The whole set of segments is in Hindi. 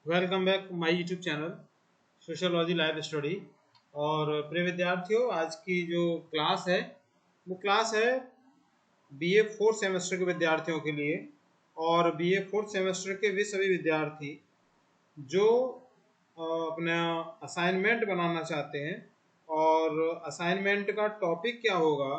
Welcome back my YouTube channel sociology live study. और प्रिय विद्यार्थियों, आज की जो क्लास है वो क्लास है बीए फोर्थ सेमेस्टर के विद्यार्थियों के लिए। और बीए फोर्थ सेमेस्टर के वे सभी विद्यार्थी जो अपना असाइनमेंट बनाना चाहते हैं और असाइनमेंट का टॉपिक क्या होगा,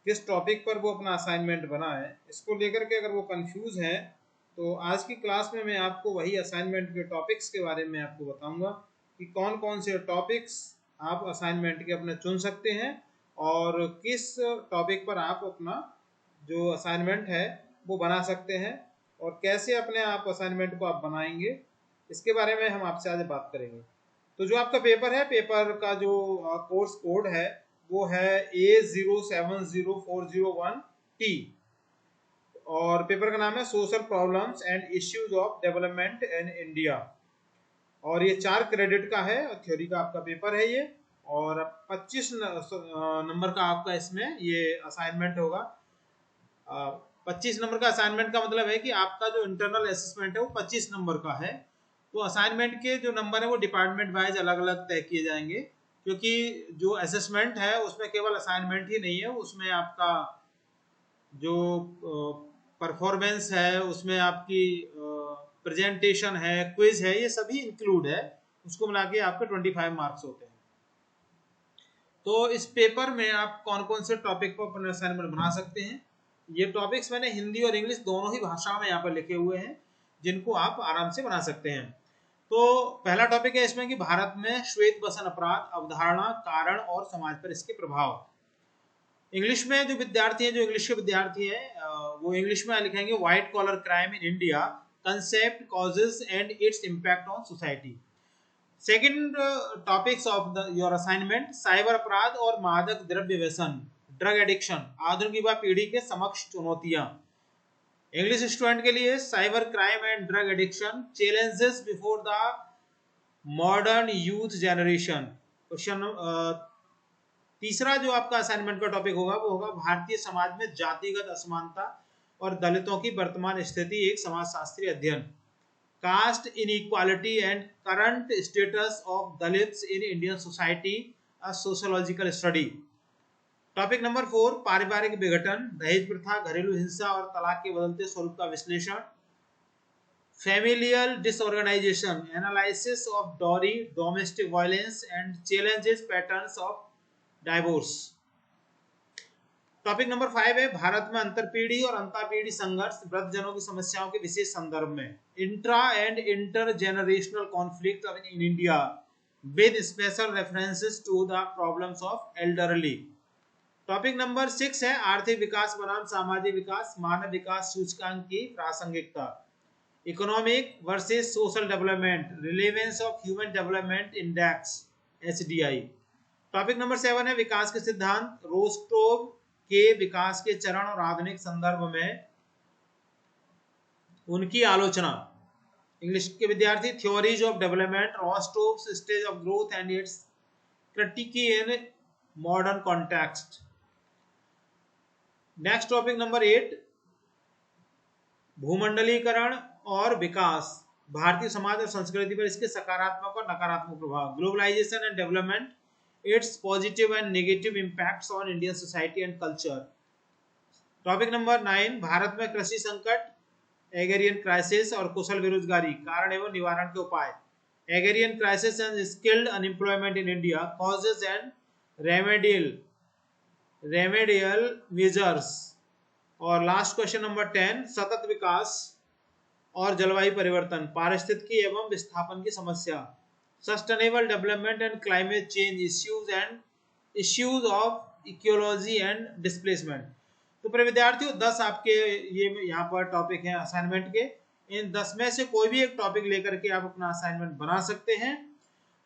किस टॉपिक पर वो अपना असाइनमेंट बनाए, इसको लेकर के अगर वो कंफ्यूज हैं तो आज की क्लास में मैं आपको वही असाइनमेंट के टॉपिक्स के बारे में आपको बताऊंगा कि कौन कौन से टॉपिक्स आप असाइनमेंट के अपने चुन सकते हैं और किस टॉपिक पर आप अपना जो असाइनमेंट है वो बना सकते हैं और कैसे अपने आप असाइनमेंट को आप बनाएंगे, इसके बारे में हम आपसे आज बात करेंगे। तो जो आपका पेपर है, पेपर का जो कोर्स कोड है वो है A070401T और पेपर का नाम है social problems and issues of development in India. और ये 4 क्रेडिट का है और थ्योरी का आपका पेपर है ये। और 25 नंबर का आपका इसमें ये असाइनमेंट होगा। 25 नंबर का असाइनमेंट का मतलब है कि आपका जो इंटरनल असेसमेंट है वो 25 नंबर का है। तो असाइनमेंट के जो नंबर है वो डिपार्टमेंट वाइज अलग अलग तय किए जाएंगे, क्योंकि जो असेसमेंट है उसमें केवल असाइनमेंट ही नहीं है, उसमें आपका जो परफॉर्मेंस है, उसमें आपकी प्रेजेंटेशन है, क्विज है, ये सभी इंक्लूड है। उसको मिला के आपके 25 मार्क्स होते हैं। तो इस पेपर में आप कौन कौन से टॉपिक पर अपना असाइनमेंट बना सकते हैं, ये टॉपिक्स मैंने हिंदी और इंग्लिश दोनों ही भाषा में यहाँ पर लिखे हुए हैं, जिनको आप आराम से बना सकते हैं। तो पहला टॉपिक है इसमें कि भारत में श्वेत बसन अपराध अवधारणा, कारण और समाज पर इसके प्रभाव। इंग्लिश में जो विद्यार्थी हैं, जो इंग्लिश के विद्यार्थी हैं, वो इंग्लिश में लिखेंगे white collar crime in India, concept, causes and its impact on society. Second topics of your assignment, cyber अपराध और मादक द्रव्य व्यसन, ड्रग एडिक्शन, आधुनिक युवा पीढ़ी के समक्ष चुनौतियां। इंग्लिश स्टूडेंट के लिए cyber crime and drug addiction, challenges before the modern youth generation. Question तीसरा जो आपका असाइनमेंट का टॉपिक होगा वो होगा भारतीय समाज में जातिगत असमानता और दलितों की वर्तमान स्थिति, एक समाजशास्त्रीय अध्ययन। Caste inequality and current status of Dalits in Indian society, a sociological study. Topic number 4, पारिवारिक विघटन, दहेज प्रथा, घरेलू हिंसा और तलाक के बदलते स्वरूप का विश्लेषण। familial disorganization, analysis of dowry, domestic violence and challenges, patterns of divorce. Topic number 5 है भारत में अंतरपीढ़ी और अंतरपीढ़ी संघर्ष, वृद्धजनों की समस्याओं के विशेष संदर्भ में। Intra and inter generational conflict in India with special references to the problems of elderly. Topic number 6 है आर्थिक विकास बनाम सामाजिक विकास, मानव विकास सूचकांक की प्रासंगिकता। Economic versus social development, relevance of human development index HDI। Topic number 7 है विकास के सिद्धांत, रोस्टोव के विकास के चरण और आधुनिक संदर्भ में उनकी आलोचना। इंग्लिश के विद्यार्थी, theories of development, Rostow stage of growth and its critic in modern context. Next topic number 8, भूमंडलीकरण और विकास, भारतीय समाज और संस्कृति पर इसके सकारात्मक और नकारात्मक प्रभाव। Globalisation and development, its positive and negative impacts on Indian society and culture. Topic number 9, Bharat में कृषि संकट, एग्रेरियन क्राइसिस और कुशल बेरोजगारी, कारण एवं निवारण के उपाय। Agrarian crisis and skilled unemployment in India, causes and remedial measures. और लास्ट क्वेश्चन नंबर 10, सतत विकास और जलवायु परिवर्तन, पारिस्थितिकी एवं विस्थापन की समस्या। Sustainable development and climate change issues and issues of ecology and displacement. तो प्रिय विद्यार्थियों, 10 आपके ये यहाँ पर टॉपिक हैं असाइनमेंट के। इन 10 में से कोई भी एक टॉपिक लेकर के आप अपना असाइनमेंट बना सकते हैं।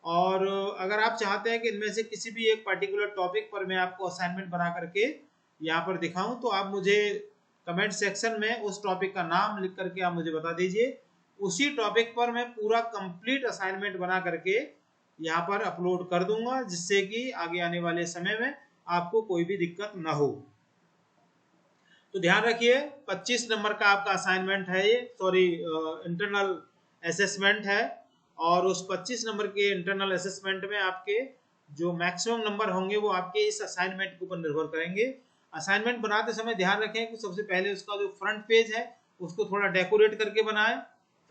और अगर आप चाहते हैं कि इनमें से किसी भी एक पर्टिकुलर टॉपिक पर मैं आपको असाइनमेंट बना करके यहाँ पर दिखाऊं, तो आप मुझे कमेंट सेक्शन में उस टॉपिक का नाम लिख करके आप मुझे बता दीजिए। उसी टॉपिक पर मैं पूरा कंप्लीट असाइनमेंट बना करके यहाँ पर अपलोड कर दूंगा, जिससे कि आगे आने वाले समय में आपको कोई भी दिक्कत ना हो। तो ध्यान रखिए, 25 नंबर का आपका असाइनमेंट है ये, सॉरी इंटरनल असेसमेंट है और उस 25 नंबर के इंटरनल असेसमेंट में आपके जो मैक्सिमम नंबर होंगे वो आपके इस असाइनमेंट के ऊपर निर्भर करेंगे। असाइनमेंट बनाते समय ध्यान रखें कि सबसे पहले उसका जो फ्रंट पेज है उसको थोड़ा डेकोरेट करके बनाएं।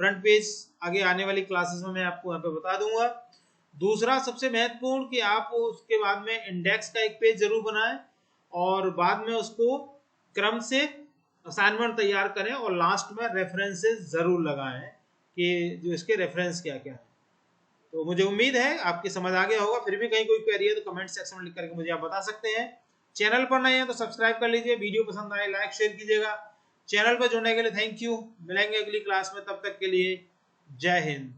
फ्रंट पेज आगे आने वाली क्लासेस में मैं आपको यहाँ पे बता दूंगा। दूसरा सबसे महत्वपूर्ण कि आप उसके बाद में इंडेक्स का एक पेज जरूर बनाएं और बाद में उसको क्रम से असाइनमेंट तैयार करें और लास्ट में रेफरेंसेस जरूर लगाएं कि जो इसके रेफरेंस क्या क्या है। तो मुझे उम्मीद है आपकी समझ आ गया होगा। फिर भी कहीं कोई क्वेरी है तो कमेंट सेक्शन में लिख करके मुझे आप बता सकते हैं। चैनल पर नए हैं तो सब्सक्राइब कर लीजिए, वीडियो पसंद आए लाइक शेयर कीजिएगा। चैनल पर जुड़ने के लिए थैंक यू। मिलेंगे अगली क्लास में, तब तक के लिए जय हिंद।